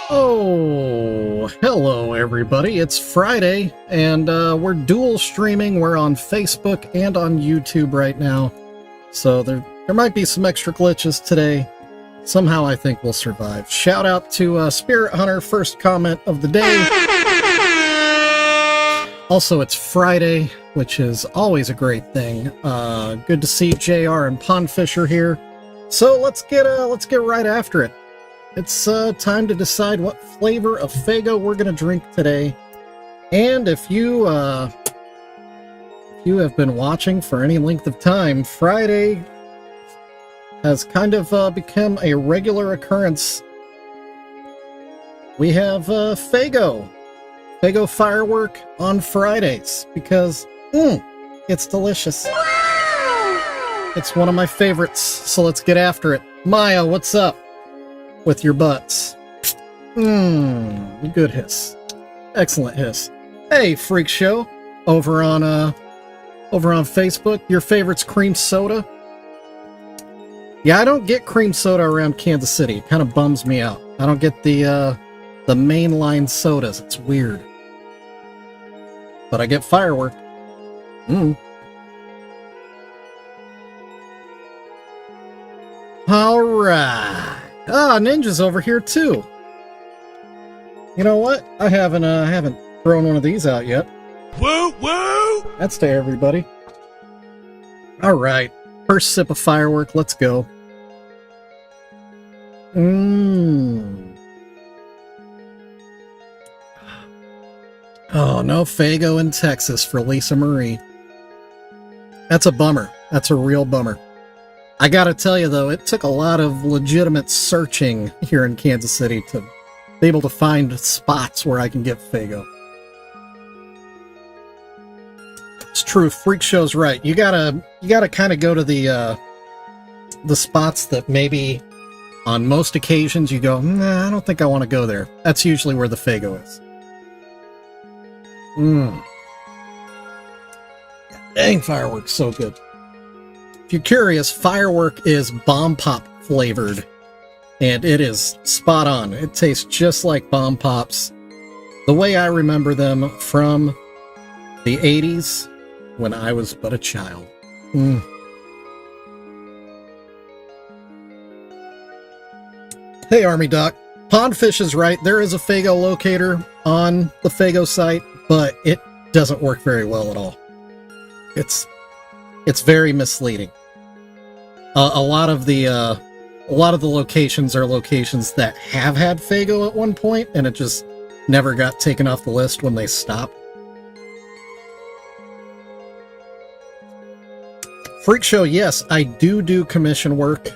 Oh, hello everybody. It's Friday, and we're dual streaming. We're on Facebook and on YouTube right now. So there might be some extra glitches today. Somehow I think we'll survive. Shout out to Spirit Hunter, first comment of the day. Also, it's Friday, which is always a great thing. Good to see JR and Pondfisher here. So let's get right after it. It's time to decide what flavor of Faygo we're going to drink today. And if you have been watching for any length of time, Friday has kind of become a regular occurrence. We have Faygo firework on Fridays because it's delicious. Wow! It's one of my favorites, so let's get after it. Maya, what's up with your butts? Good hiss. Excellent hiss. Hey, Freak Show, over on Facebook, your favorite's cream soda? Yeah, I don't get cream soda around Kansas City. It kind of bums me out. I don't get the mainline sodas. It's weird. But I get firework. Alright. Ah, Ninja's over here too. You know what? I haven't thrown one of these out yet. Woo woo! That's to everybody. Alright. First sip of firework, let's go. Oh, no Faygo in Texas for Lisa Marie. That's a bummer. That's a real bummer. I gotta tell you, though, it took a lot of legitimate searching here in Kansas City to be able to find spots where I can get Faygo. It's true, Freak Show's right. You gotta kind of go to the spots that maybe on most occasions you go, nah, I don't think I want to go there. That's usually where the Faygo is. Dang, firework's so good. If you're curious, firework is Bomb Pop flavored, and it is spot on. It tastes just like Bomb Pops, the way I remember them from the 80s when I was but a child. Hey, Army Doc. Pondfish is right. There is a Faygo locator on the Faygo site, but it doesn't work very well at all. It's very misleading. A lot of the locations are locations that have had Faygo at one point, and it just never got taken off the list when they stopped. Freak Show, yes, I do commission work.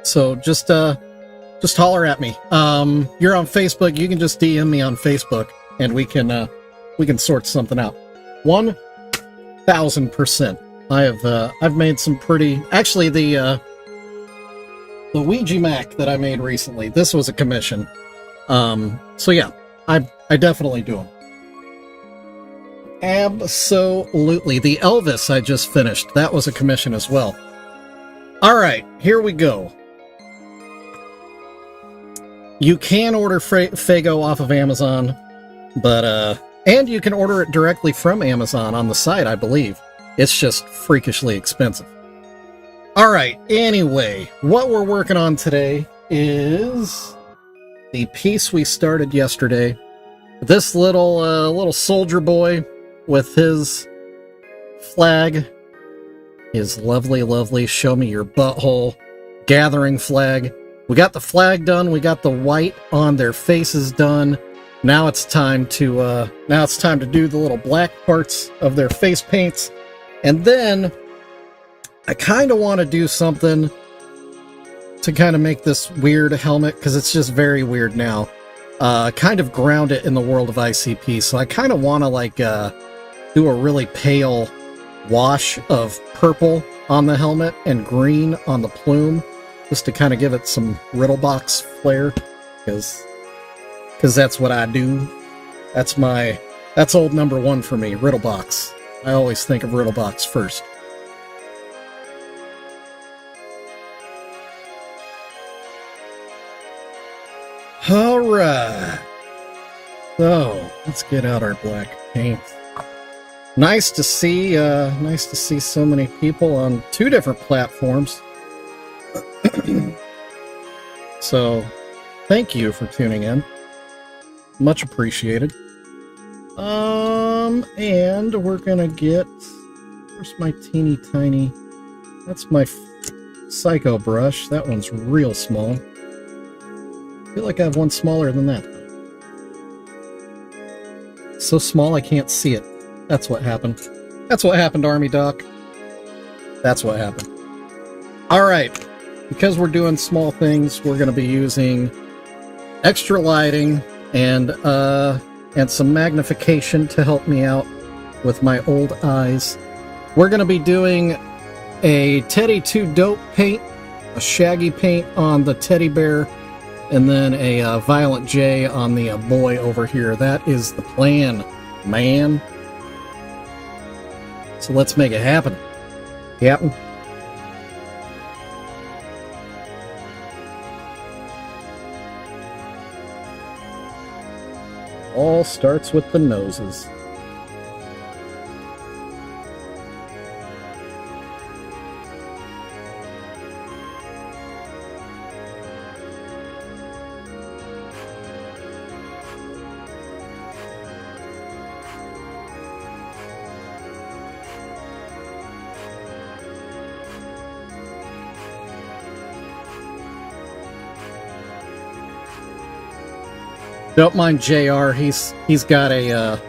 So just holler at me. You're on Facebook. You can just DM me on Facebook, and we can sort something out. 1000%. I've made some pretty. Actually, the Ouija Mac that I made recently. This was a commission. So yeah, I definitely do them. Absolutely. The Elvis I just finished. That was a commission as well. All right, here we go. You can order Faygo off of Amazon, but and you can order it directly from Amazon on the site, I believe. It's just freakishly expensive. All right, anyway, what we're working on today is the piece we started yesterday. This little soldier boy with his flag, his lovely show me your butthole gathering flag. We got the flag done. We got the white on their faces done. Now it's time to do the little black parts of their face paints. And then I kind of want to do something to kind of make this weird helmet, because it's just very weird now. Kind of ground it in the world of ICP. So I kind of want to like do a really pale wash of purple on the helmet and green on the plume, just to kind of give it some Riddlebox flair, because that's what I do. That's old number one for me, Riddlebox. I always think of Riddlebox first. Alright. So, let's get out our black paint. Nice to see so many people on 2 different platforms. So, thank you for tuning in. Much appreciated. And we're gonna get... Where's my teeny tiny... That's my Psycho brush. That one's real small. I feel like I have one smaller than that. So small I can't see it. That's what happened. That's what happened, Army Doc. That's what happened. Alright. Because we're doing small things, we're going to be using extra lighting and some magnification to help me out with my old eyes. We're going to be doing a Teddy 2 Dope paint, a Shaggy paint on the teddy bear, and then a Violent J on the boy over here. That is the plan, man. So let's make it happen. Captain. All starts with the noses. Don't mind JR, he's got a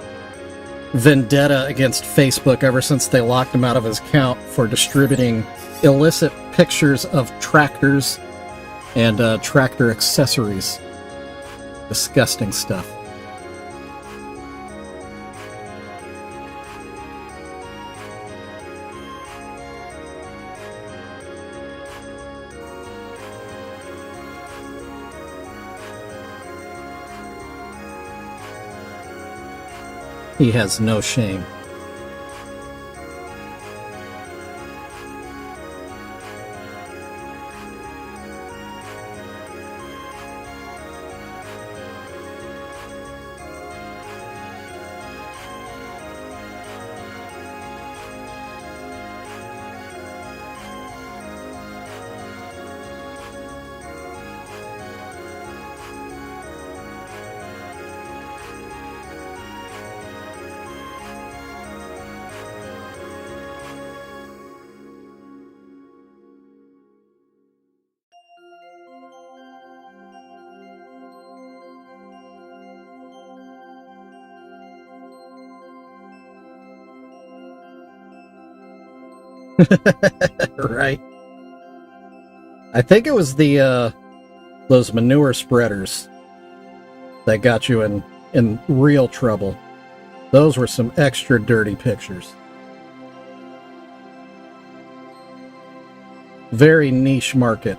vendetta against Facebook ever since they locked him out of his account for distributing illicit pictures of tractors and tractor accessories. Disgusting stuff. He has no shame. Right. I think it was the those manure spreaders that got you in real trouble. Those were some extra dirty pictures. Very niche market.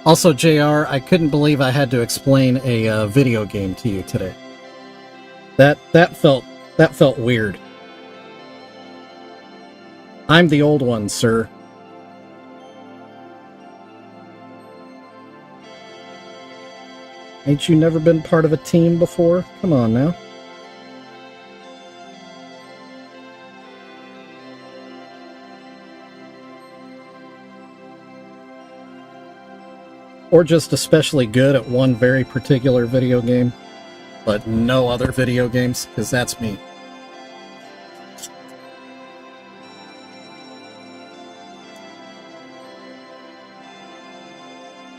Also, JR, I couldn't believe I had to explain a video game to you today. That felt weird. I'm the old one, sir. Ain't you never been part of a team before? Come on now. Or just especially good at one very particular video game, but no other video games, because that's me.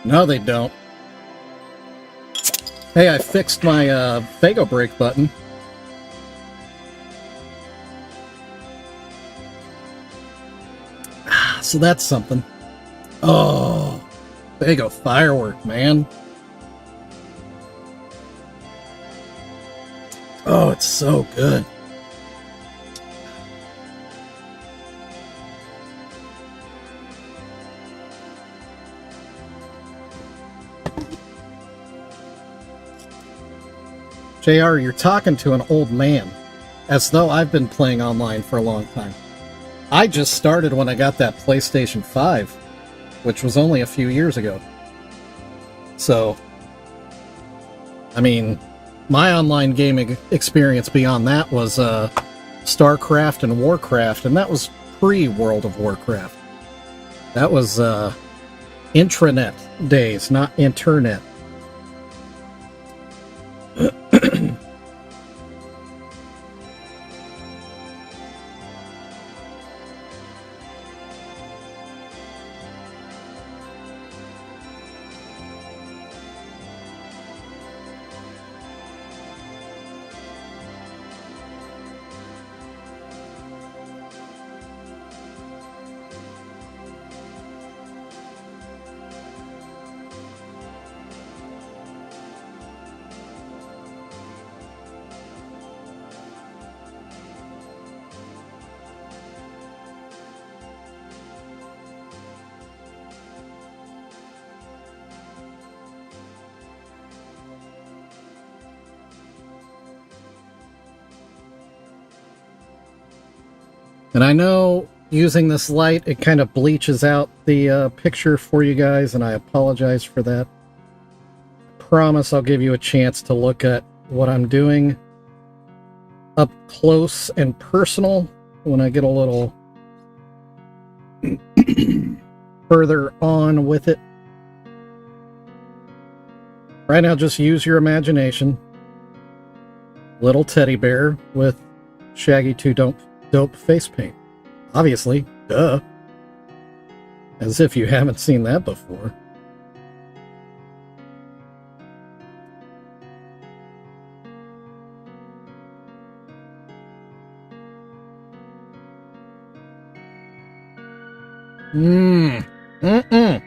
No, they don't. Hey, I fixed my Fago brake button. So that's something. Oh, Fago firework, man. Oh, it's so good. JR, you're talking to an old man, as though I've been playing online for a long time. I just started when I got that PlayStation 5, which was only a few years ago. So, I mean, my online gaming experience beyond that was StarCraft and Warcraft, and that was pre-World of Warcraft. That was intranet days, not internet. And I know using this light, it kind of bleaches out the picture for you guys, and I apologize for that. Promise I'll give you a chance to look at what I'm doing up close and personal when I get a little further on with it. Right now, just use your imagination. Little teddy bear with shaggy 2-dope face paint. Obviously, duh. As if you haven't seen that before. Mm-mm.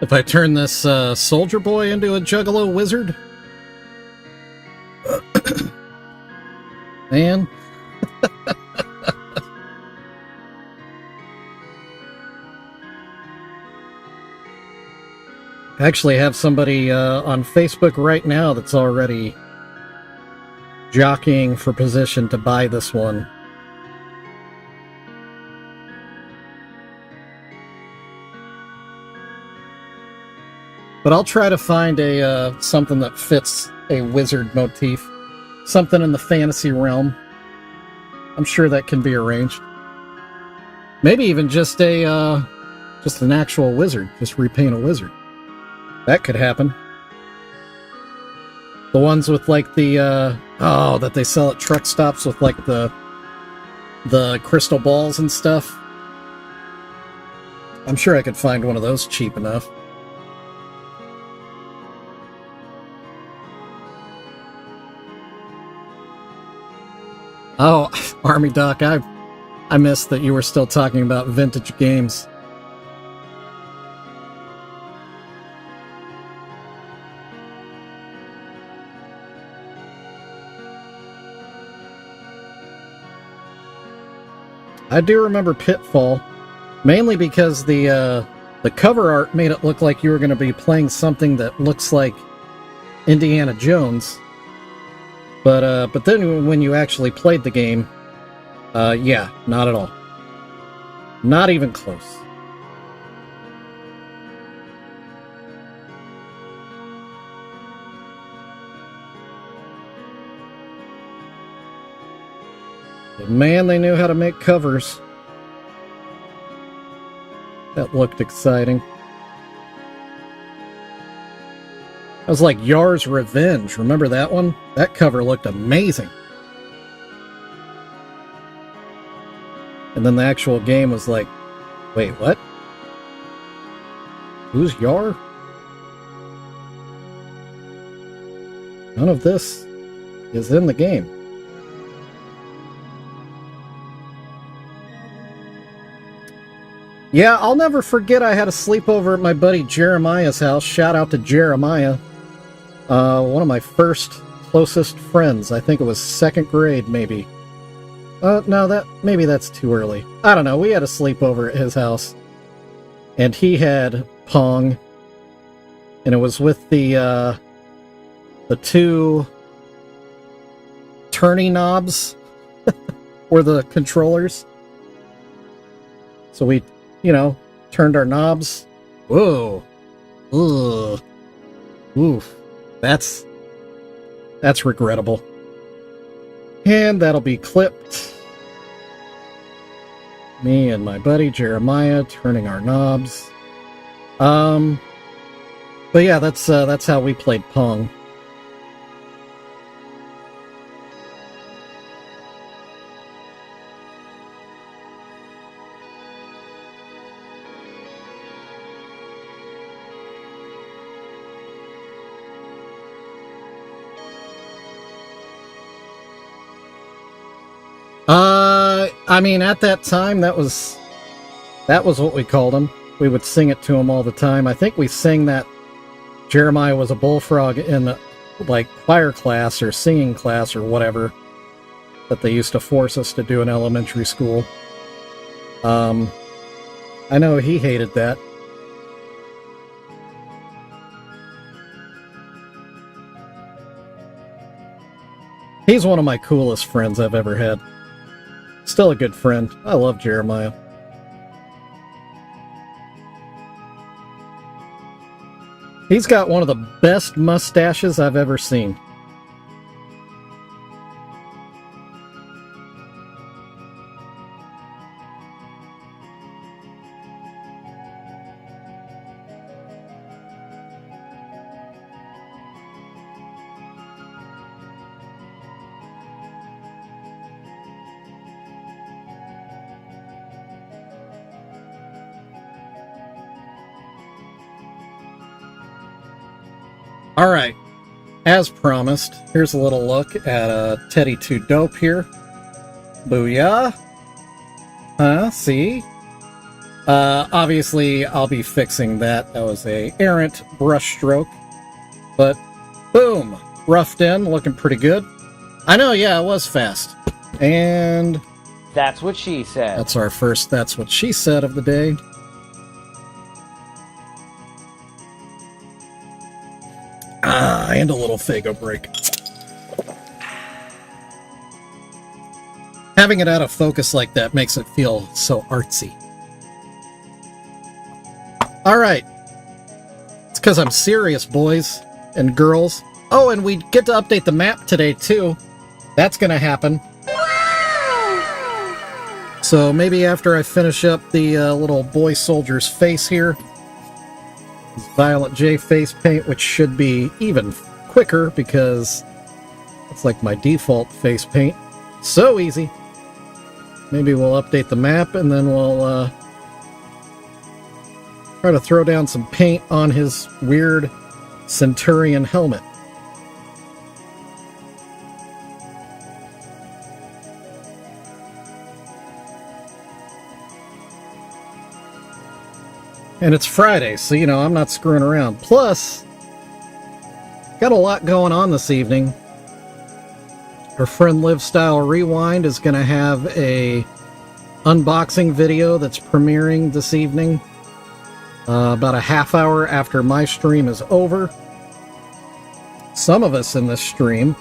If I turn this soldier boy into a Juggalo wizard? Man. I actually have somebody on Facebook right now that's already jockeying for position to buy this one. But I'll try to find a something that fits a wizard motif. Something in the fantasy realm. I'm sure that can be arranged. Maybe even just an actual wizard. Just repaint a wizard. That could happen. The ones with like the that they sell at truck stops with like the crystal balls and stuff. I'm sure I could find one of those cheap enough. Oh, Army Doc, I missed that you were still talking about vintage games. I do remember Pitfall, mainly because the cover art made it look like you were going to be playing something that looks like Indiana Jones. But then when you actually played the game, yeah, not at all. Not even close. Man, they knew how to make covers. That looked exciting. That was like Yar's Revenge. Remember that one? That cover looked amazing. And then the actual game was like, wait, what? Who's Yar? None of this is in the game. Yeah, I'll never forget I had a sleepover at my buddy Jeremiah's house. Shout out to Jeremiah. One of my first closest friends. I think it was 2nd grade, maybe. No, maybe that's too early. I don't know. We had a sleepover at his house. And he had Pong. And it was with the 2 turning knobs were the controllers. So we, turned our knobs. Whoa. Ugh. Oof. That's regrettable. And that'll be clipped. Me and my buddy Jeremiah turning our knobs. But yeah, that's how we played Pong. I mean, at that time, that was what we called him. We would sing it to him all the time. I think we sang that Jeremiah was a bullfrog in, like, choir class or singing class or whatever that they used to force us to do in elementary school. I know he hated that. He's one of my coolest friends I've ever had. Still a good friend. I love Jeremiah. He's got one of the best mustaches I've ever seen. Alright, as promised, here's a little look at Teddy 2 Dope here. Booyah! Huh, see? Obviously, I'll be fixing that. That was a errant brush stroke. But, boom! Roughed in, looking pretty good. I know, yeah, it was fast. And... That's what she said. That's our first That's What She Said of the day. And a little Faygo break. Having it out of focus like that makes it feel so artsy. Alright. It's because I'm serious, boys and girls. Oh, and we get to update the map today, too. That's going to happen. So maybe after I finish up the little boy soldier's face here, Violet J face paint, which should be even quicker because it's like my default face paint. So easy. Maybe we'll update the map and then we'll try to throw down some paint on his weird Centurion helmet. And it's Friday, so, I'm not screwing around. Plus, got a lot going on this evening. Our friend Livestyle Rewind is going to have a unboxing video that's premiering this evening. About a half hour after my stream is over. Some of us in this stream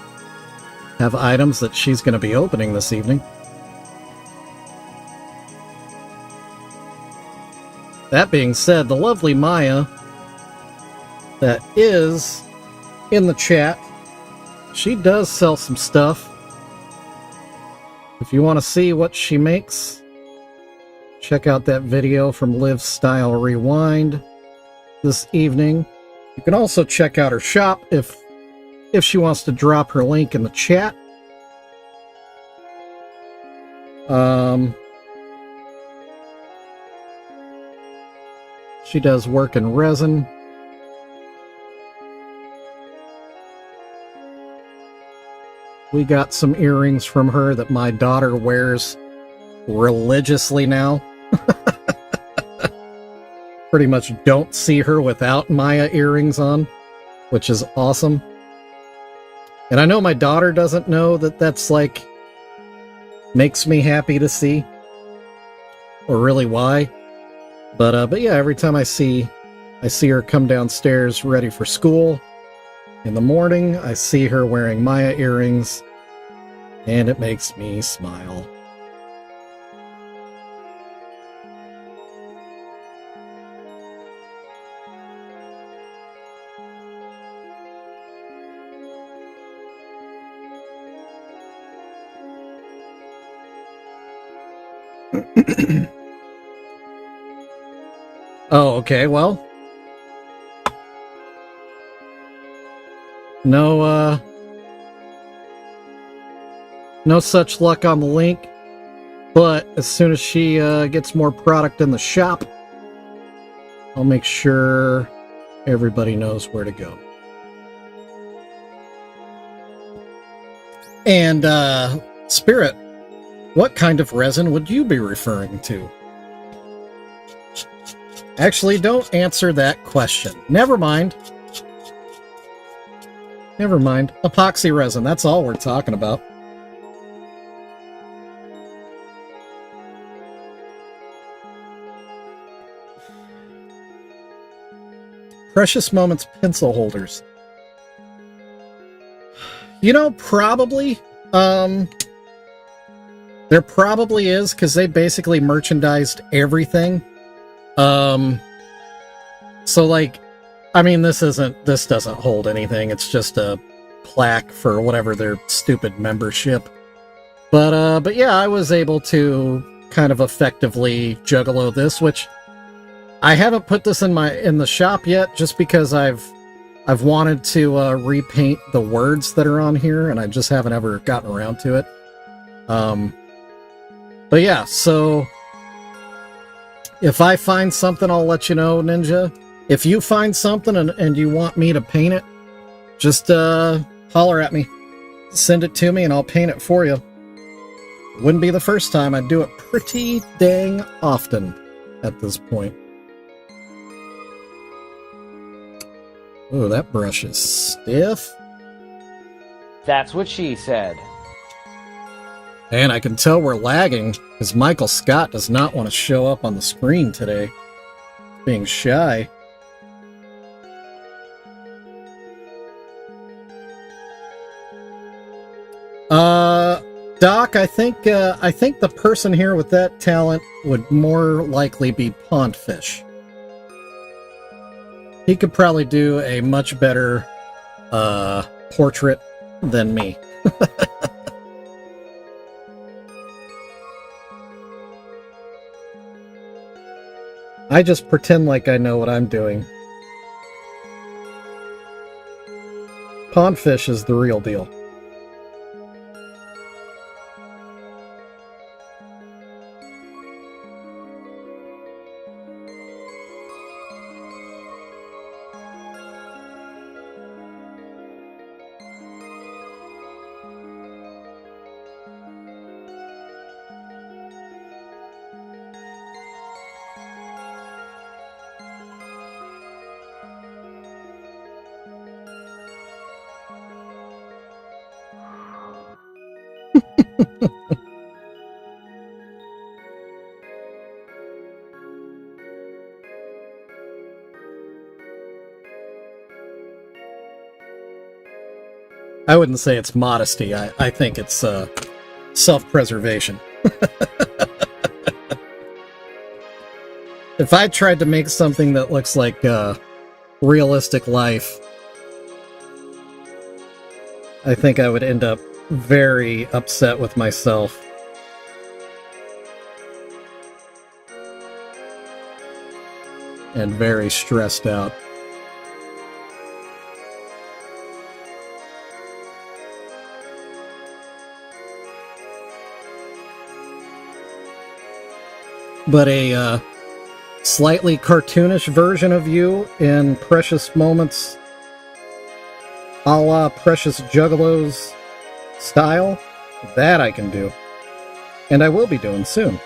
have items that she's going to be opening this evening. That being said, the lovely Maya that is in the chat, she does sell some stuff. If you want to see what she makes, check out that video from Live Style Rewind this evening. You can also check out her shop if she wants to drop her link in the chat. She does work in resin. We got some earrings from her that my daughter wears religiously now. Pretty much don't see her without Maya earrings on, which is awesome. And I know my daughter doesn't know that that's like makes me happy to see, or really why. But yeah, every time I see her come downstairs ready for school in the morning, I see her wearing Maya earrings, and it makes me smile. Oh, okay, well. No such luck on the link, but as soon as she gets more product in the shop, I'll make sure everybody knows where to go. And, Spirit, what kind of resin would you be referring to? Actually, don't answer that question. Never mind. Never mind. Epoxy resin, that's all we're talking about. Precious Moments pencil holders. You know, probably. There probably is, because they basically merchandised everything. So like, I mean, this doesn't hold anything. It's just a plaque for whatever their stupid membership. But yeah, I was able to kind of effectively juggalo this, which I haven't put this in the shop yet, just because I've wanted to repaint the words that are on here, and I just haven't ever gotten around to it. But yeah, so if I find something, I'll let you know, Ninja. If you find something and you want me to paint it, just holler at me. Send it to me and I'll paint it for you. Wouldn't be the first time. I do it pretty dang often at this point. Oh, that brush is stiff. That's what she said. And I can tell we're lagging, because Michael Scott does not want to show up on the screen today. Being shy. Doc, I think the person here with that talent would more likely be Pondfish. He could probably do a much better portrait than me. I just pretend like I know what I'm doing. Pondfish is the real deal. I wouldn't say it's modesty. I think it's self-preservation. If I tried to make something that looks like realistic life, I think I would end up very upset with myself. and very stressed out. But a slightly cartoonish version of you in Precious Moments, a la PreciousJuggalos style, that I can do. And I will be doing soon.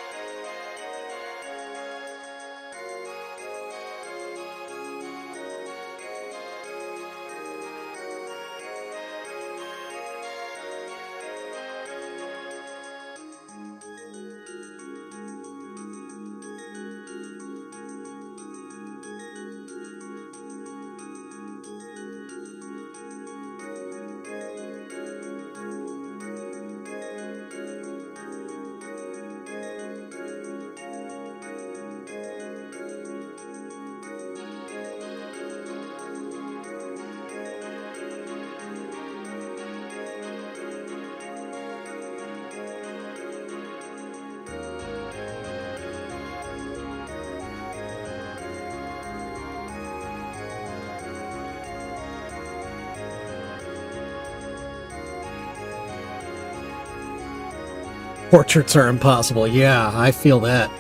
Portraits are impossible. Yeah, I feel that.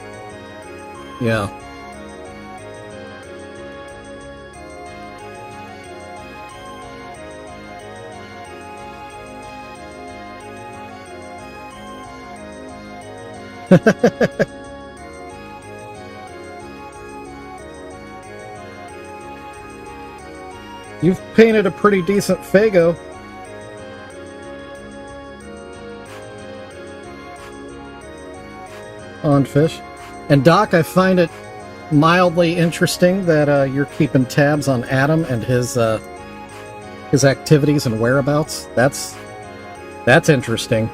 Yeah. You've painted a pretty decent Fago. On fish. And Doc, I find it mildly interesting that you're keeping tabs on Adam and his activities and whereabouts. That's interesting.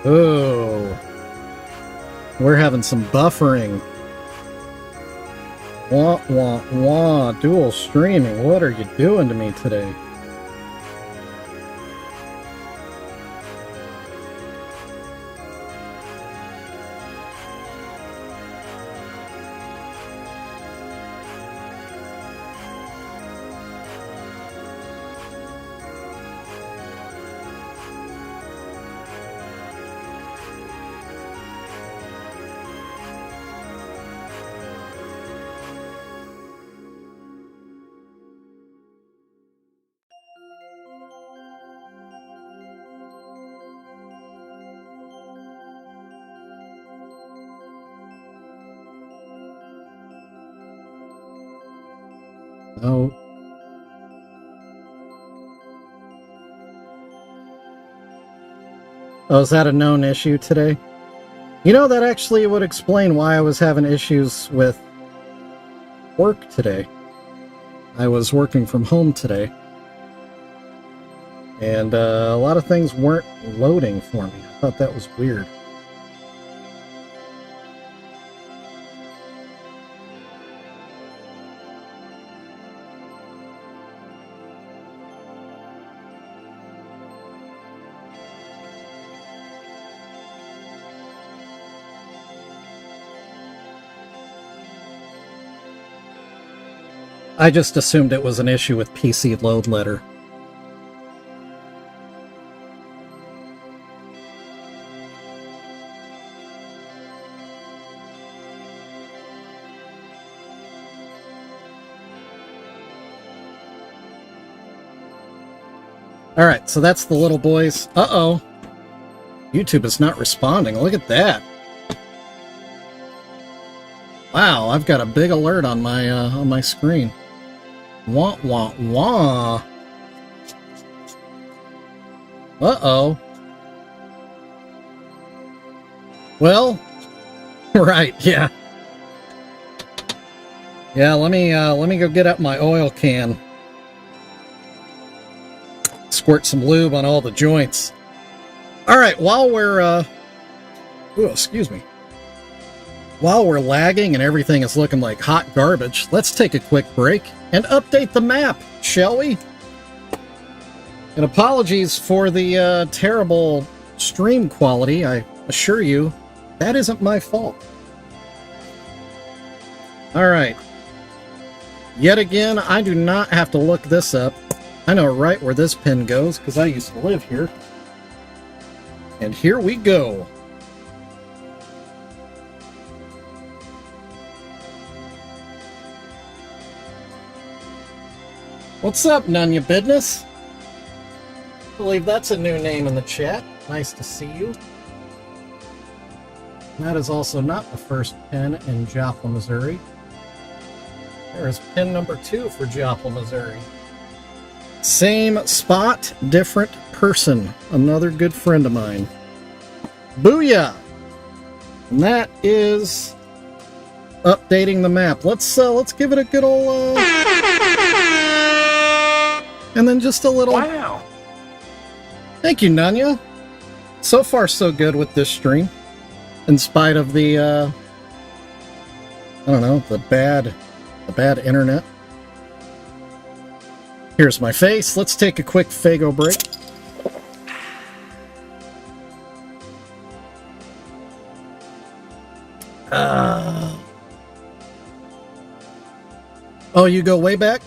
Oh, we're having some buffering. Wah, wah, wah. Dual streaming. What are you doing to me today? Oh. Oh, is that a known issue today? You know, that actually would explain why I was having issues with work today. I was working from home today. And a lot of things weren't loading for me. I thought that was weird. I just assumed it was an issue with PC load letter. Alright, so that's the little boys. Uh-oh. YouTube is not responding. Look at that. Wow, I've got a big alert on my screen. Wah, wah, wah. Uh-oh. Well, right, yeah. Yeah, let me go get out my oil can. Squirt some lube on all the joints. All right, while we're excuse me. While we're lagging and everything is looking like hot garbage, let's take a quick break and update the map, shall we? And apologies for the terrible stream quality. I assure you, that isn't my fault. All right. Yet again, I do not have to look this up. I know right where this pin goes because I used to live here. And here we go. What's up, none your business? I believe that's a new name in the chat. Nice to see you. That is also not the first pin in Joplin, Missouri. There is pin number 2 for Joplin, Missouri. Same spot, different person. Another good friend of mine. Booyah! And that is updating the map. Let's give it a good old and then just a little. Wow. Thank you, Nanya. So far, so good with this stream. In spite of the, I don't know, the bad internet. Here's my face. Let's take a quick Fago break. Oh, you go way back?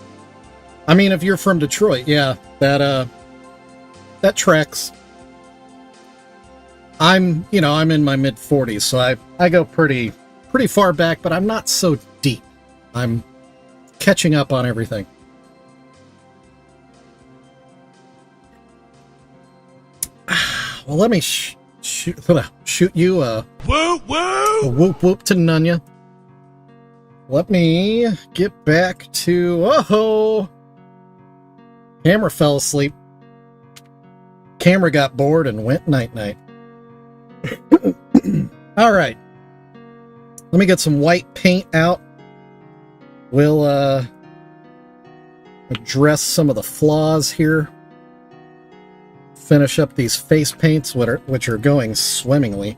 I mean, if you're from Detroit, yeah, that tracks. I'm in my mid-40s, so I go pretty far back, but I'm not so deep. I'm catching up on everything. Well, let me shoot you a Woo woo! whoop whoop to Nunya. Let me get back to... Oh! Camera fell asleep. Camera got bored and went night-night. All right. Let me get some white paint out. We'll address some of the flaws here. Finish up these face paints, which are going swimmingly.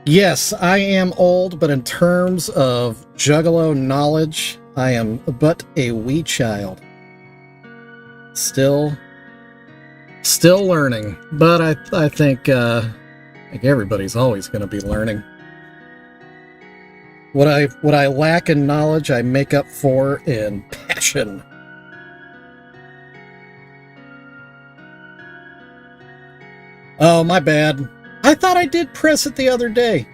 Yes, I am old, but in terms of Juggalo knowledge, I am but a wee child. Still learning, but I think everybody's always going to be learning. What I lack in knowledge, I make up for in passion. Oh, my bad. I thought I did press it the other day.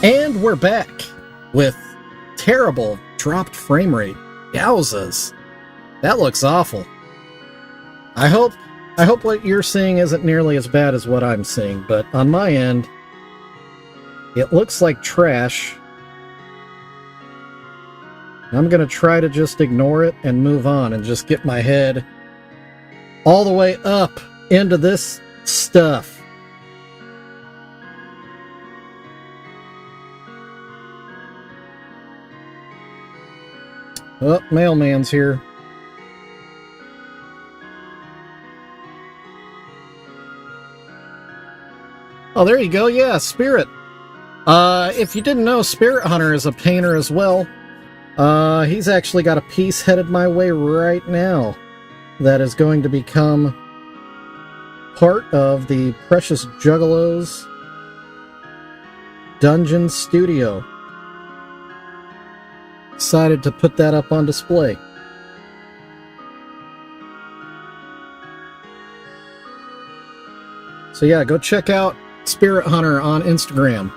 And we're back with terrible dropped frame rate. Yowzas. That looks awful. I hope what you're seeing isn't nearly as bad as what I'm seeing, but on my end, it looks like trash. I'm going to try to just ignore it and move on and just get my head all the way up into this stuff. Oh, mailman's here. Oh, there you go. Yeah, Spirit. If you didn't know, Spirit Hunter is a painter as well. He's actually got a piece headed my way right now that is going to become part of the Precious Juggalos Dungeon Studio. Decided to put that up on display. So yeah, go check out Spirit Hunter on Instagram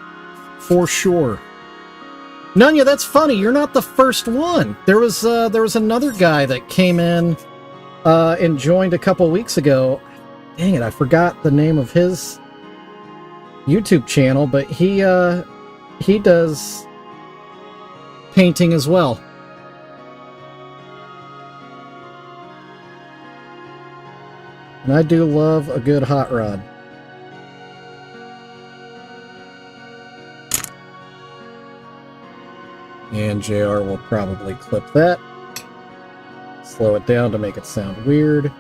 for sure. Nunya, that's funny. You're not the first one. There was another guy that came in and joined a couple weeks ago. Dang it, I forgot the name of his YouTube channel, but he does painting as well. And I do love a good hot rod. And JR will probably clip that. Slow it down to make it sound weird.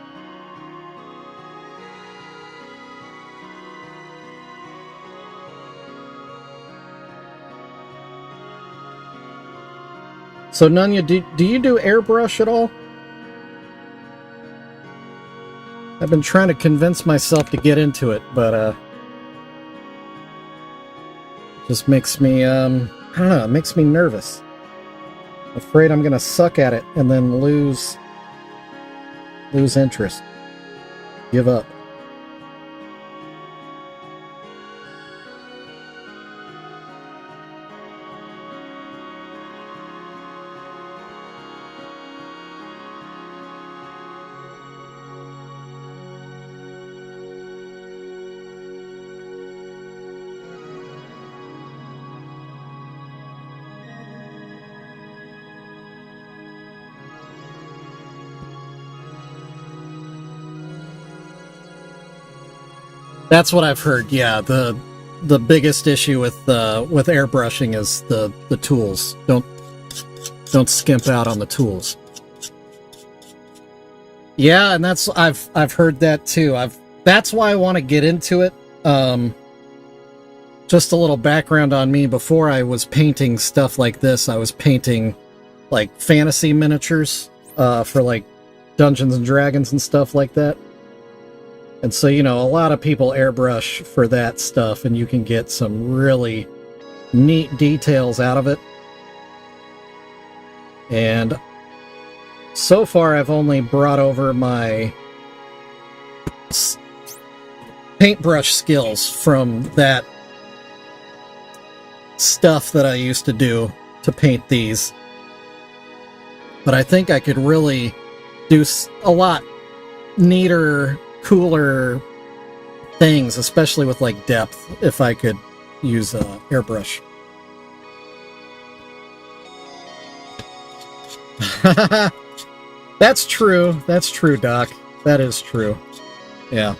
So Nunya, do you do airbrush at all? I've been trying to convince myself to get into it, but just makes me I don't know, it makes me nervous. Afraid I'm gonna suck at it and then lose interest. Give up. That's what I've heard. Yeah, the biggest issue with airbrushing is the tools. Don't skimp out on the tools. Yeah, and that's I've heard that too. That's why I want to get into it. Just a little background on me. Before I was painting stuff like this, I was painting like fantasy miniatures for like Dungeons and Dragons and stuff like that. And so, you know, a lot of people airbrush for that stuff, and you can get some really neat details out of it. And so far, I've only brought over my paintbrush skills from that stuff that I used to do to paint these. But I think I could really do a lot neater, cooler things, especially with like depth, if I could use airbrush. That's true. That's true, Doc. That is true. Yeah.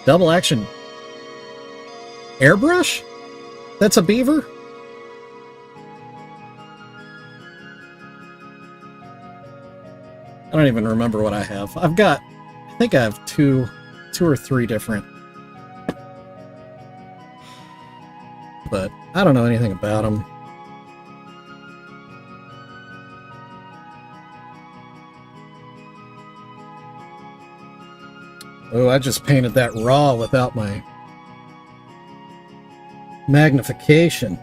Double action. Airbrush? That's a beaver? I don't even remember what I have. I think I have two or three different. But I don't know anything about them. Oh, I just painted that raw without my magnification.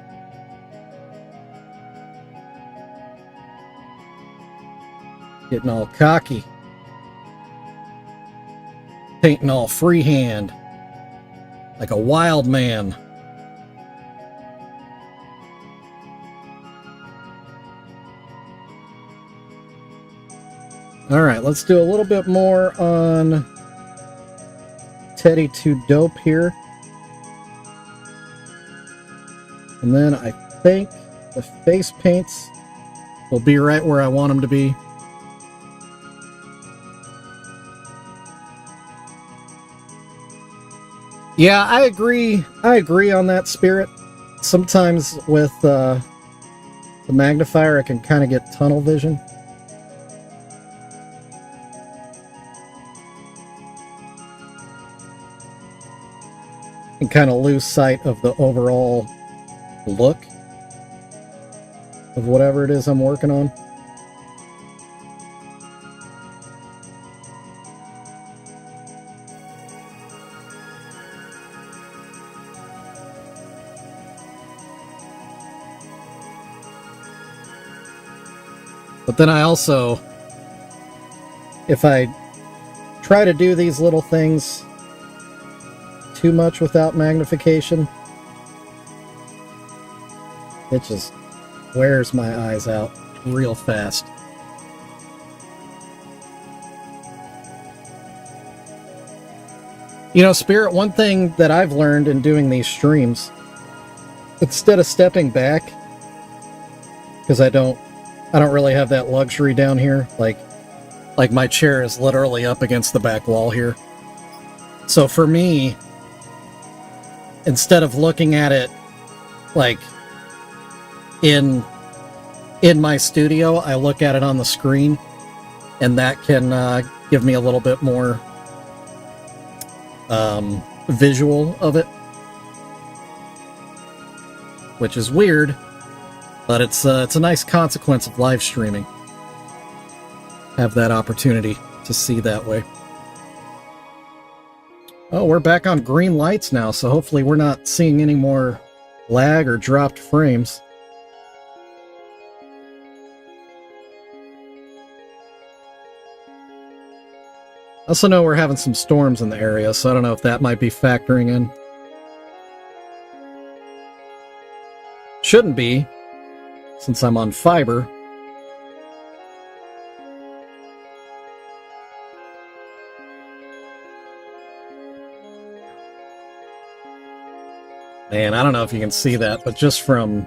Getting all cocky. Painting all freehand. Like a wild man. Alright, let's do a little bit more on Teddy 2 Dope here. And then I think the face paints will be right where I want them to be. Yeah, I agree on that, Spirit. Sometimes with the magnifier I can kind of get tunnel vision. And kind of lose sight of the overall look of whatever it is I'm working on. But then I also, if I try to do these little things too much without magnification, it just wears my eyes out real fast. You know, Spirit, one thing that I've learned in doing these streams, instead of stepping back, because I don't really have that luxury down here, like my chair is literally up against the back wall here. So for me, instead of looking at it like in my studio, I look at it on the screen, and that can give me a little bit more visual of it, which is weird, but it's a nice consequence of live streaming. Have that opportunity to see that way. Oh, we're back on green lights now, so hopefully we're not seeing any more lag or dropped frames. I also know we're having some storms in the area, so I don't know if that might be factoring in. Shouldn't be, since I'm on fiber. Man, I don't know if you can see that, but just from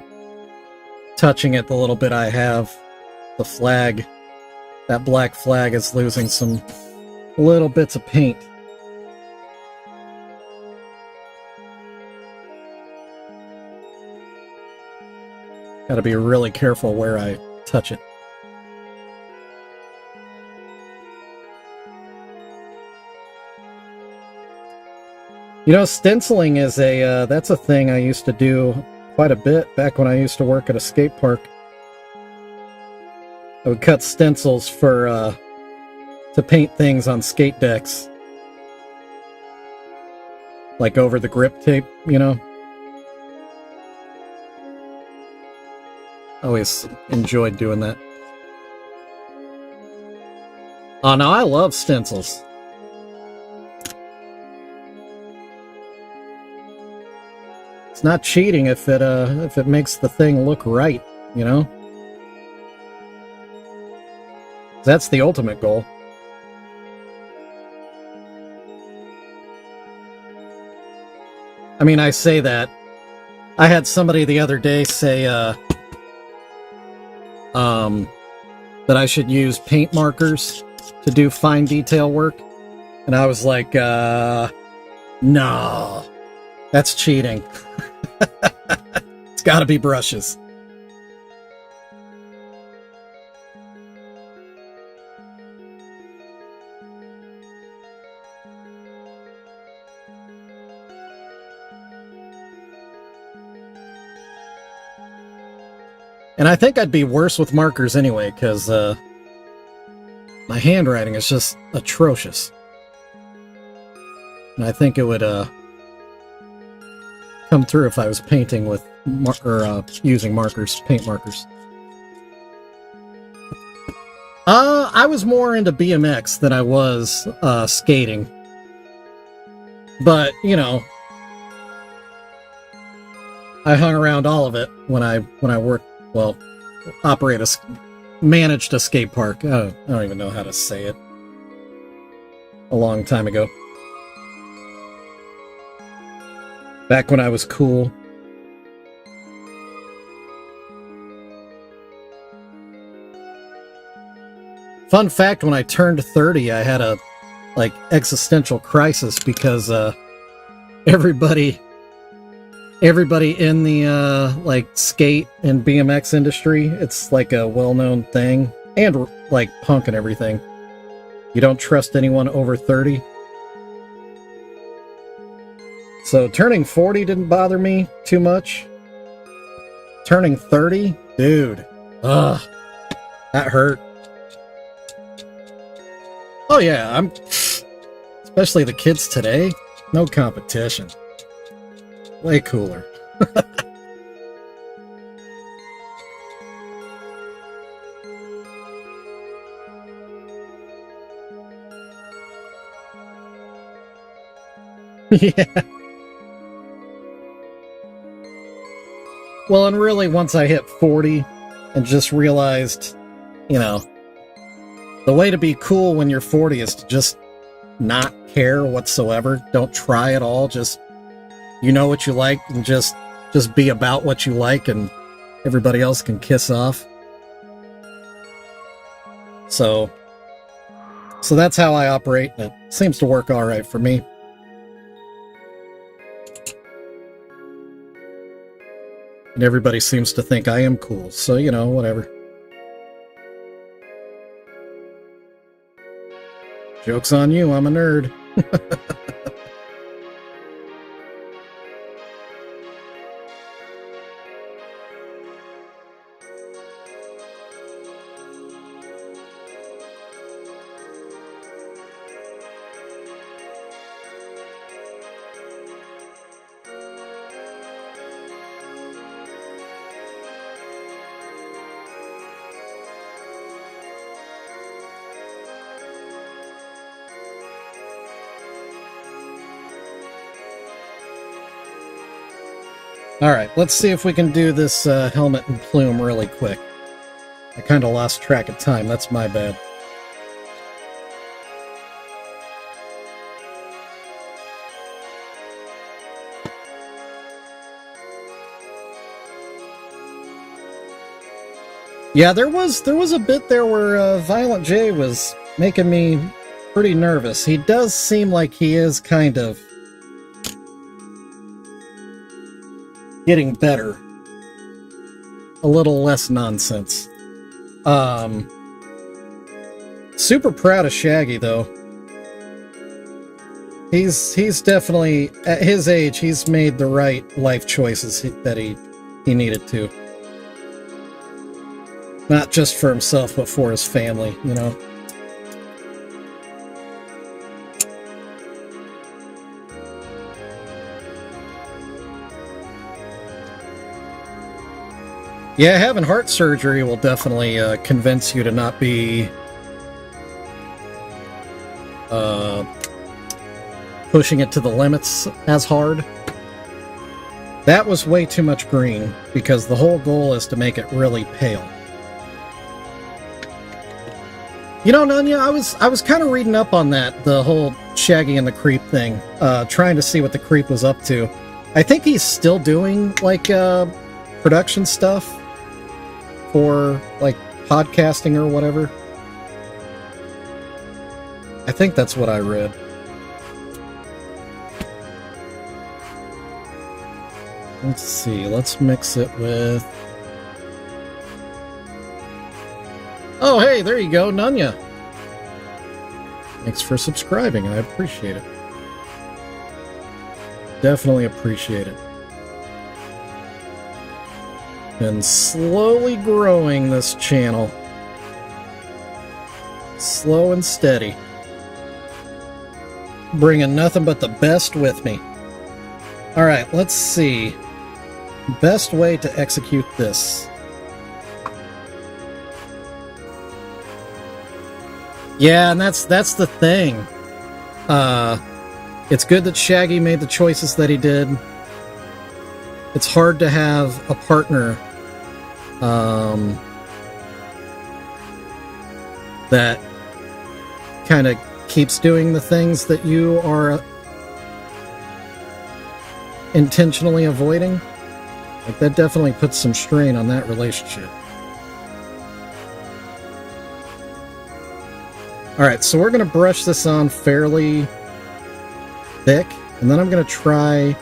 touching it the little bit I have, the flag, that black flag is losing some little bits of paint. Gotta be really careful where I touch it. You know, stenciling is that's a thing I used to do quite a bit back when I used to work at a skate park. I would cut stencils for, to paint things on skate decks. Like over the grip tape, you know? Always enjoyed doing that. Oh, no, I love stencils. It's not cheating if it makes the thing look right, you know? That's the ultimate goal. I mean, I say that. I had somebody the other day say, that I should use paint markers to do fine detail work. And I was like, no, that's cheating. It's gotta be brushes. And I think I'd be worse with markers anyway, because my handwriting is just atrocious. And I think it would come through if I was painting with using markers, paint markers. I was more into BMX than I was skating. But, you know, I hung around all of it when I worked, well, managed a skate park. I don't even know how to say it. A long time ago. Back when I was cool. Fun fact, when I turned 30, I had a, like, existential crisis because, everybody in the, like, skate and BMX industry, it's, like, a well-known thing. And, like, punk and everything. You don't trust anyone over 30. So turning 40 didn't bother me too much. Turning 30? Dude. Ugh. That hurt. Oh yeah, especially the kids today, no competition. Way cooler. Yeah. Well, and really, once I hit 40 and just realized, you know, the way to be cool when you're 40 is to just not care whatsoever. Don't try at all. Just, you know what you like, and just be about what you like, and everybody else can kiss off. So that's how I operate, and it seems to work all right for me. And everybody seems to think I am cool, so, you know, whatever. Joke's on you, I'm a nerd. Alright, let's see if we can do this helmet and plume really quick. I kind of lost track of time, that's my bad. Yeah, there was a bit there where Violent J was making me pretty nervous. He does seem like he is kind of getting better. A little less nonsense. Super proud of Shaggy, though. He's definitely, at his age, he's made the right life choices that he needed to. Not just for himself, but for his family, you know? Yeah, having heart surgery will definitely convince you to not be pushing it to the limits as hard. That was way too much green, because the whole goal is to make it really pale. You know, Nunya, I was kind of reading up on that, the whole Shaggy and the Creep thing, trying to see what the Creep was up to. I think he's still doing, like, production stuff for, like, podcasting or whatever. I think that's what I read. Let's see, let's mix it with... Oh, hey, there you go, Nunya. Thanks for subscribing, I appreciate it. Definitely appreciate it. Been slowly growing this channel. Slow and steady. Bringing nothing but the best with me. Alright, let's see. Best way to execute this. Yeah, and that's the thing. It's good that Shaggy made the choices that he did. It's hard to have a partner that kind of keeps doing the things that you are intentionally avoiding. Like, that definitely puts some strain on that relationship. Alright, so we're going to brush this on fairly thick, and then I'm going to try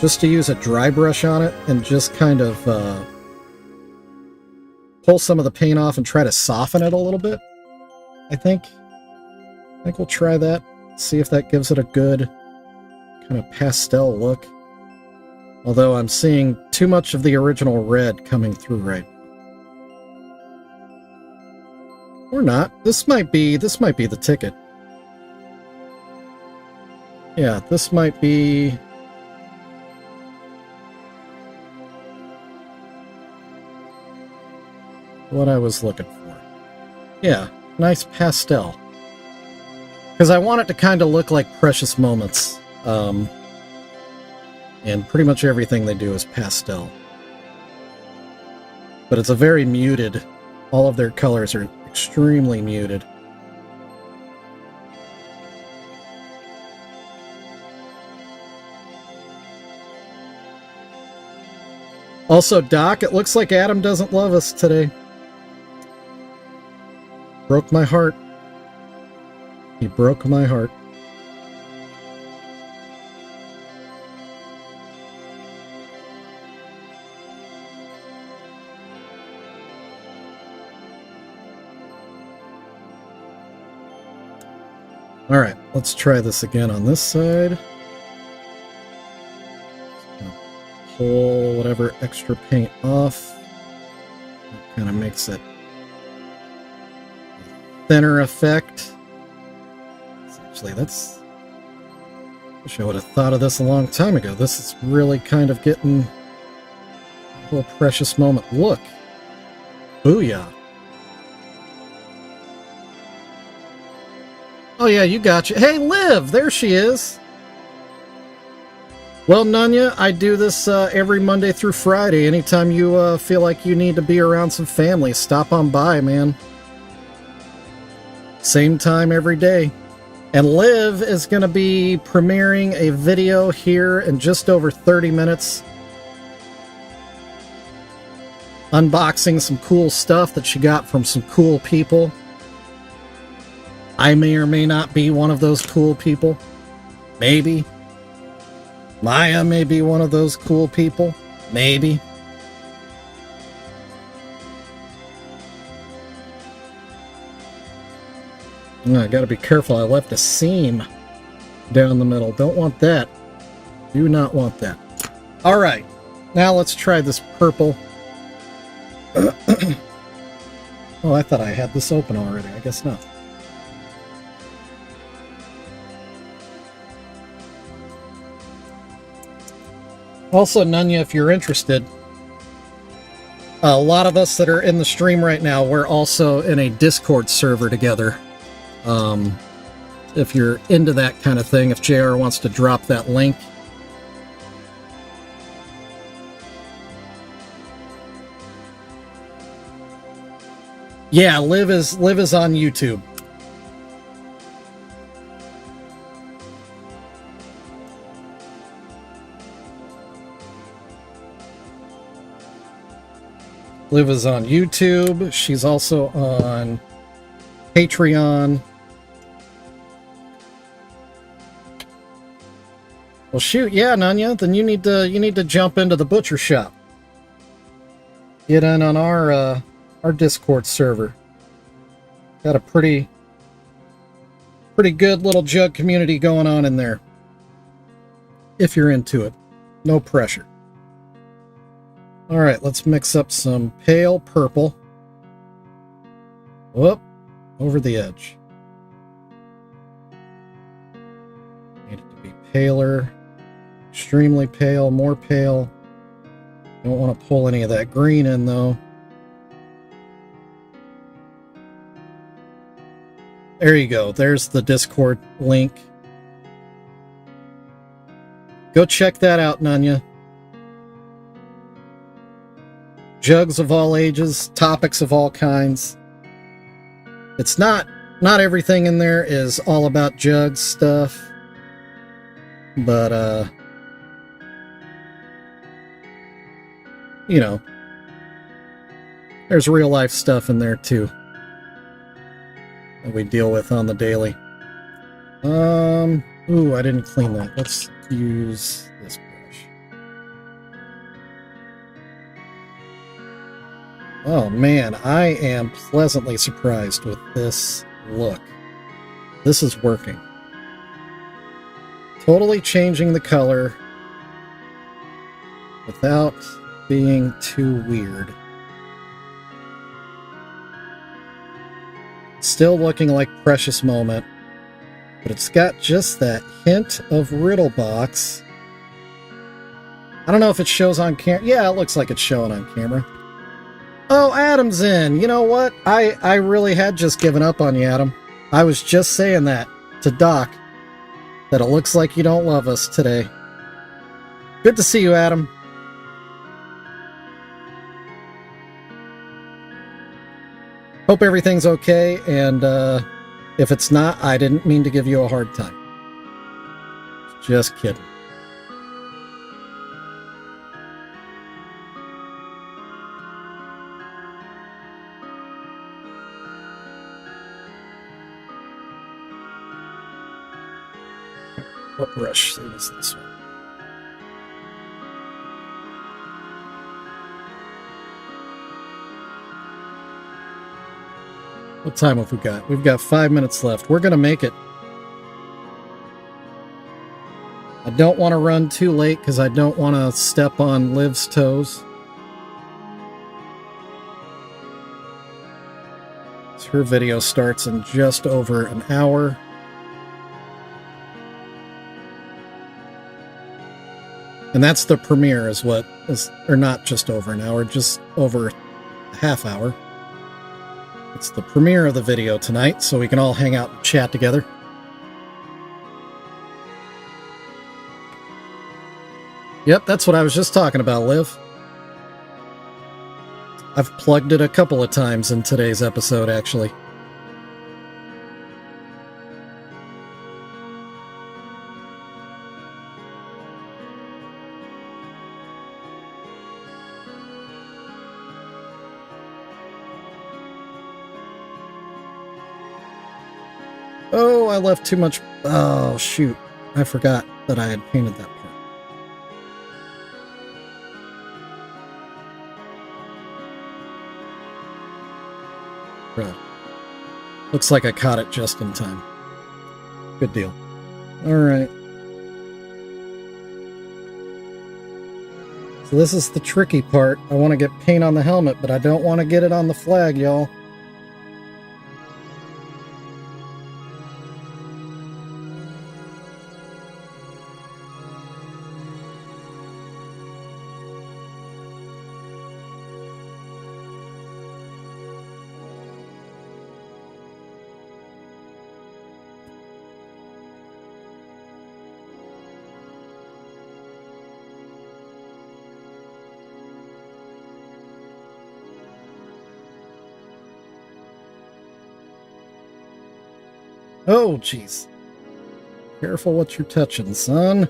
just to use a dry brush on it and just kind of pull some of the paint off and try to soften it a little bit, I think. I think we'll try that, see if that gives it a good kind of pastel look. Although I'm seeing too much of the original red coming through right. Or not. This might be the ticket. Yeah, this might be... what I was looking for. Yeah, nice pastel. Because I want it to kind of look like Precious Moments. And pretty much everything they do is pastel. But it's a very muted... all of their colors are extremely muted. Also, Doc, it looks like Adam doesn't love us today. Broke my heart. He broke my heart. Alright, let's try this again on this side. Pull whatever extra paint off. Kind of makes it a thinner effect. Actually, that's... I wish I would have thought of this a long time ago. This is really kind of getting a little precious moment look. Booyah. Oh yeah, you gotcha. Hey, Liv! There she is! Well, Nunya, I do this every Monday through Friday. Anytime you feel like you need to be around some family, stop on by, man. Same time every day. And Liv is going to be premiering a video here in just over 30 minutes. Unboxing some cool stuff that she got from some cool people. I may or may not be one of those cool people. Maybe. Maya may be one of those cool people. Maybe. I gotta be careful. I left a seam down the middle. Don't want that. Do not want that. Alright. Now let's try this purple. Oh, I thought I had this open already. I guess not. Also, Nunya, if you're interested, a lot of us that are in the stream right now, we're also in a Discord server together. If you're into that kind of thing, if JR wants to drop that link. Yeah, Liv is on YouTube. Liv is on YouTube. She's also on Patreon. Well, shoot, yeah, Nunya. Then you need to jump into the butcher shop. Get in on our Discord server. Got a pretty good little jug community going on in there. If you're into it, no pressure. All right, let's mix up some pale purple. Whoop, over the edge. Need it to be paler, extremely pale, more pale. Don't want to pull any of that green in though. There you go. There's the Discord link. Go check that out, Nunya. Jugs of all ages, topics of all kinds. It's not everything in there is all about jugs stuff, but you know, there's real life stuff in there too that we deal with on the daily. Ooh, I didn't clean that. Let's use this brush. Oh man, I am pleasantly surprised with this look. This is working. Totally changing the color without being too weird. Still looking like Precious Moment, but it's got just that hint of Riddle Box. I don't know if it shows on camera. Yeah, it looks like it's showing on camera. Oh, Adam's in. You know what? I really had just given up on you, Adam. I was just saying that to Doc, that it looks like you don't love us today. Good to see you, Adam. Hope everything's okay, and if it's not, I didn't mean to give you a hard time. Just kidding. What brush is this one? What time have we got? We've got 5 minutes left. We're going to make it I don't want to run too late because I don't want to step on Liv's toes. So her video starts in just over an hour. And that's the premiere is what is, or not just over an hour, just over a half hour. It's the premiere of the video tonight, so we can all hang out and chat together. Yep, that's what I was just talking about, Liv. I've plugged it a couple of times in today's episode, actually. Oh, I left too much. Oh, shoot. I forgot that I had painted that part. Right. Looks like I caught it just in time. Good deal. Alright. So this is the tricky part. I want to get paint on the helmet, but I don't want to get it on the flag, y'all. Oh, jeez. Careful what you're touching, son.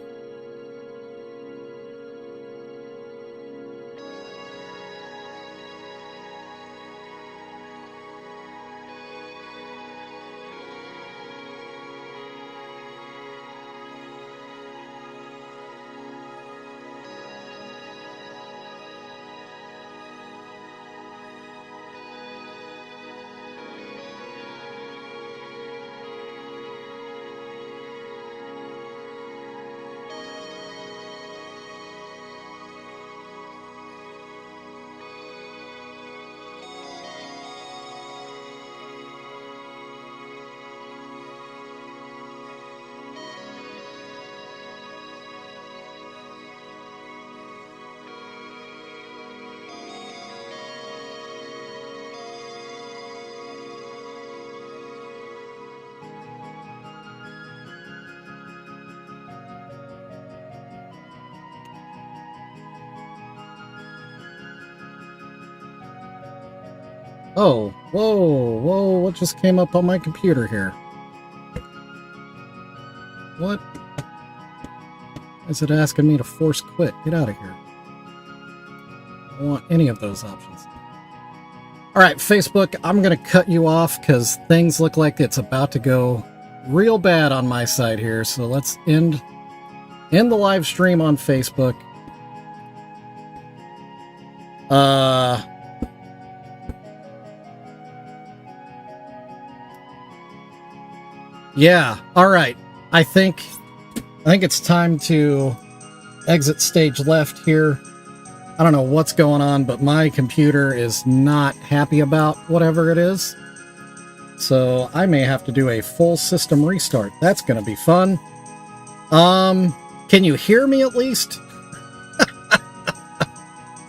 Oh, whoa, what just came up on my computer here? What? Is it asking me to force quit? Get out of here. I don't want any of those options. Alright, Facebook, I'm going to cut you off because things look like it's about to go real bad on my side here. So let's end the live stream on Facebook. Yeah, alright. I think it's time to exit stage left here. I don't know what's going on, but my computer is not happy about whatever it is. So I may have to do a full system restart. That's going to be fun. Can you hear me at least?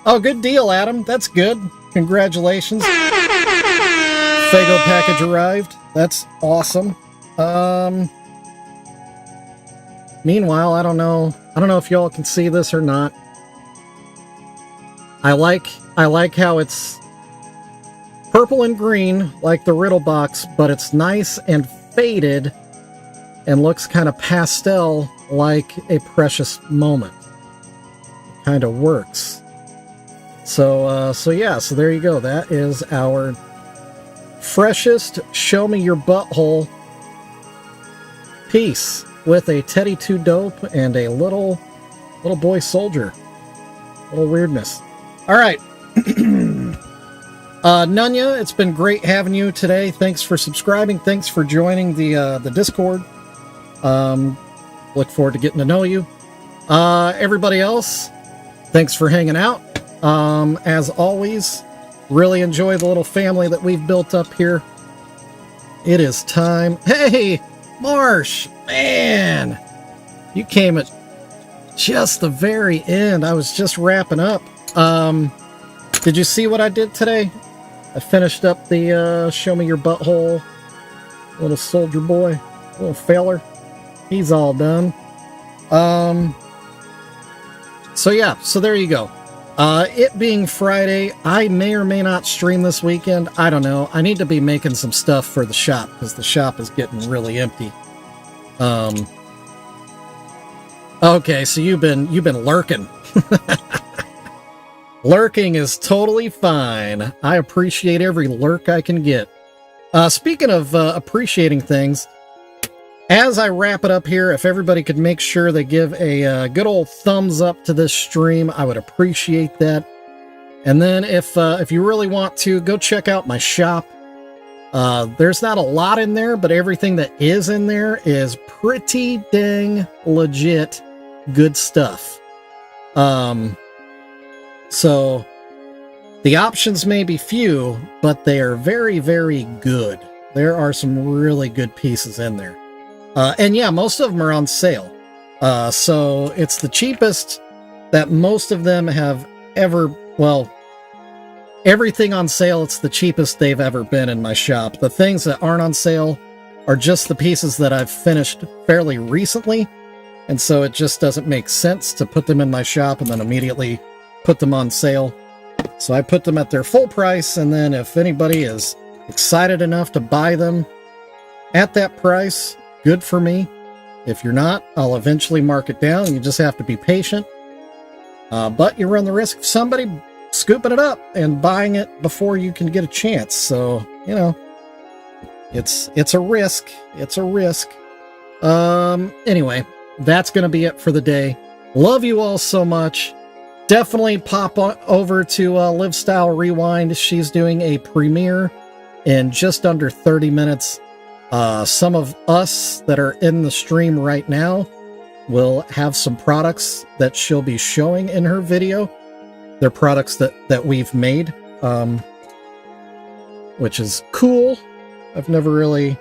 Oh, good deal, Adam. That's good. Congratulations. Fago package arrived. That's awesome. Meanwhile, I don't know if y'all can see this or not. I like how it's purple and green like the Riddle box, but it's nice and faded and looks kind of pastel like a Precious moment. It kind of works. So yeah, so there you go. That is our freshest Show Me Your Butthole piece with a Teddy 2 Dope and a little boy soldier. Little weirdness. All right. Nunya, it's been great having you today. Thanks for subscribing. Thanks for joining the Discord. Look forward to getting to know you. Everybody else, thanks for hanging out. As always, really enjoy the little family that we've built up here. It is time. Hey, Marsh, man, you came at just the very end. I was just wrapping up. Did you see what I did today? I finished up the show me your butthole little soldier boy, little feller. He's all done. So yeah, so there you go. It being Friday, I may or may not stream this weekend. I don't know. I need to be making some stuff for the shop because the shop is getting really empty. Okay, so you've been lurking. Lurking is totally fine. I appreciate every lurk I can get. Speaking of appreciating things, as I wrap it up here, if everybody could make sure they give a good old thumbs up to this stream, I would appreciate that. And then if you really want to, go check out my shop. There's not a lot in there, but everything that is in there is pretty dang legit good stuff. So the options may be few, but they are very, very good. There are some really good pieces in there. And yeah, most of them are on sale. So it's the cheapest that most of them have ever, well, everything on sale, it's the cheapest they've ever been in my shop. The things that aren't on sale are just the pieces that I've finished fairly recently. And so it just doesn't make sense to put them in my shop and then immediately put them on sale. So I put them at their full price, and then if anybody is excited enough to buy them at that price, good for me. If you're not, I'll eventually mark it down. You just have to be patient. But you run the risk of somebody scooping it up and buying it before you can get a chance. So, you know, it's a risk. It's a risk. Anyway, that's going to be it for the day. Love you all so much. Definitely pop over to Live Style Rewind. She's doing a premiere in just under 30 minutes. Some of us that are in the stream right now will have some products that she'll be showing in her video. They're products that we've made, which is cool. I've never really...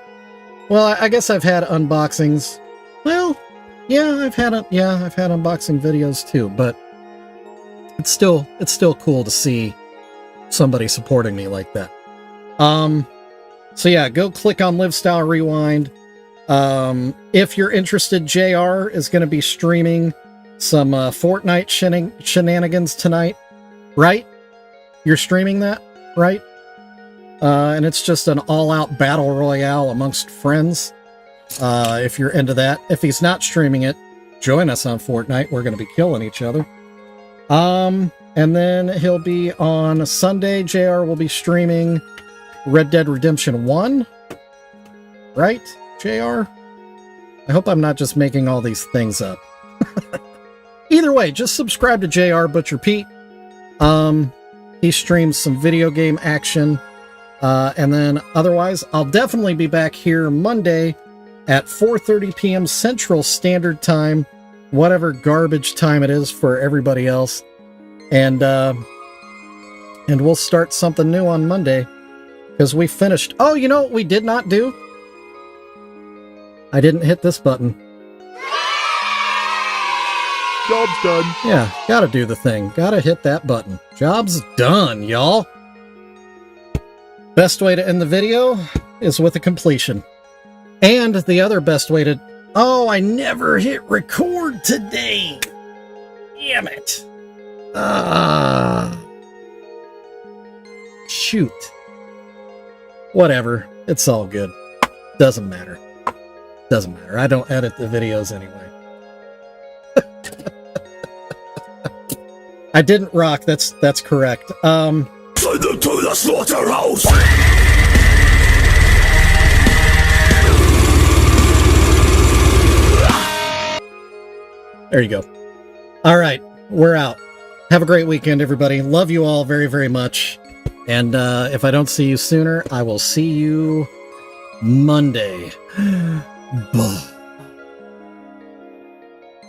Well, I guess I've had unboxings. Well, yeah, I've had unboxing videos too, but it's still cool to see somebody supporting me like that. So yeah, go click on Live Style Rewind. If you're interested, JR is going to be streaming some Fortnite shenanigans tonight, right? You're streaming that, right? And it's just an all-out battle royale amongst friends. If you're into that. If he's not streaming it, join us on Fortnite. We're going to be killing each other. And then he'll be on Sunday. JR will be streaming Red Dead Redemption 1. Right, JR? I hope I'm not just making all these things up. Either way, just subscribe to JR Butcher Pete. He streams some video game action. And then otherwise, I'll definitely be back here Monday at 4:30 p.m. Central Standard Time, whatever garbage time it is for everybody else. And we'll start something new on Monday, because we finished... Oh, you know what we did not do? I didn't hit this button. Job's done. Yeah, gotta do the thing. Gotta hit that button. Job's done, y'all. Best way to end the video is with a completion. And the other best way to... Oh, I never hit record today. Damn it. Shoot. Whatever. It's all good. Doesn't matter. Doesn't matter. I don't edit the videos anyway. I didn't rock. That's correct. Send them to the slaughterhouse! There you go. All right. We're out. Have a great weekend, everybody. Love you all very, very much. And if I don't see you sooner, I will see you Monday. Bye.